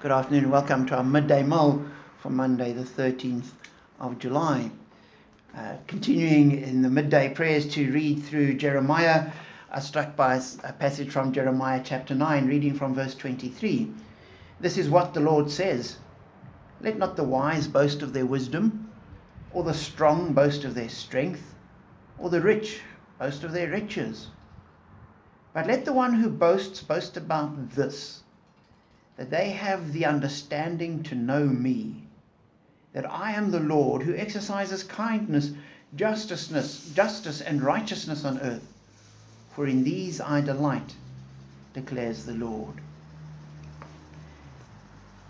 Good afternoon and welcome to our Midday Mull for Monday the 13th of July. Continuing in the midday prayers to read through Jeremiah, I was struck by a passage from Jeremiah chapter 9, reading from verse 23. This is what the Lord says: "Let not the wise boast of their wisdom, or the strong boast of their strength, or the rich boast of their riches. But let the one who boasts boast about this, that they have the understanding to know me, that I am the Lord who exercises kindness, justice and righteousness on earth. For in these I delight, declares the Lord."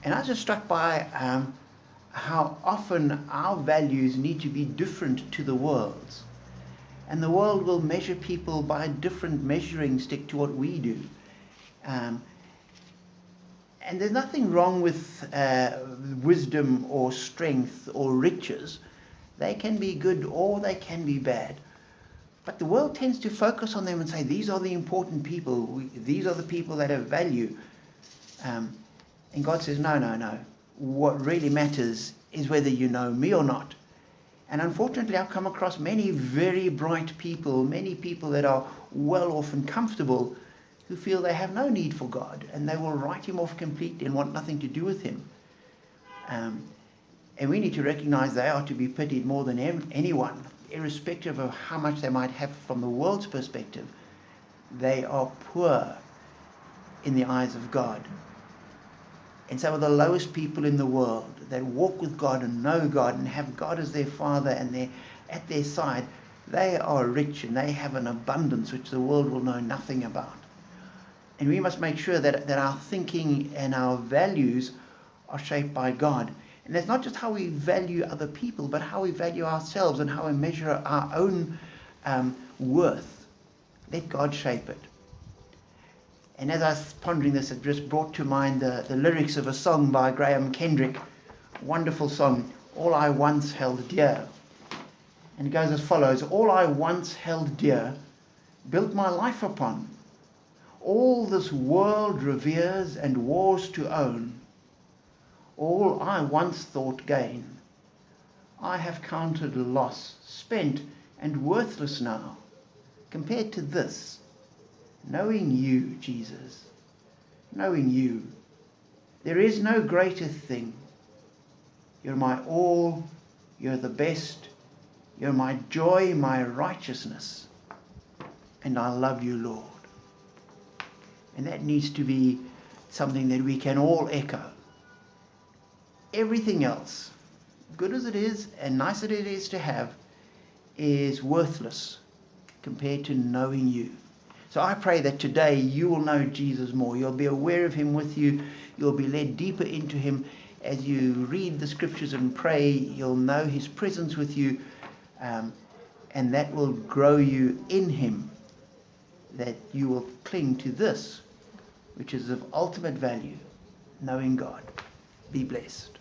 And I was just struck by how often our values need to be different to the world's. And the world will measure people by a different measuring stick to what we do. And there's nothing wrong with wisdom or strength or riches. They can be good or they can be bad. But the world tends to focus on them and say, these are the important people. These are the people that have value. And God says, no. What really matters is whether you know me or not. And unfortunately, I've come across many very bright people, many people that are well off and comfortable, who feel they have no need for God, and they will write him off completely and want nothing to do with him. And we need to recognize they are to be pitied more than anyone, irrespective of how much they might have from the world's perspective. They are poor in the eyes of God. And some of the lowest people in the world that walk with God and know God and have God as their Father and they're at their side, they are rich and they have an abundance which the world will know nothing about. And we must make sure that our thinking and our values are shaped by God. And that's not just how we value other people, but how we value ourselves and how we measure our own worth. Let God shape it. And as I was pondering this, it just brought to mind the lyrics of a song by Graham Kendrick. Wonderful song, "All I Once Held Dear." And it goes as follows: "All I once held dear, built my life upon. All this world reveres and wars to own. All I once thought gain, I have counted loss, spent and worthless now, compared to this, knowing you, Jesus, knowing you. There is no greater thing. You're my all, you're the best, you're my joy, my righteousness, and I love you, Lord." And that needs to be something that we can all echo. Everything else, good as it is and nice as it is to have, is worthless compared to knowing you. So I pray that today you will know Jesus more. You'll be aware of him with you. You'll be led deeper into him. As you read the scriptures and pray, you'll know his presence with you, and that will grow you in him, that you will cling to this, which is of ultimate value, knowing God. Be blessed.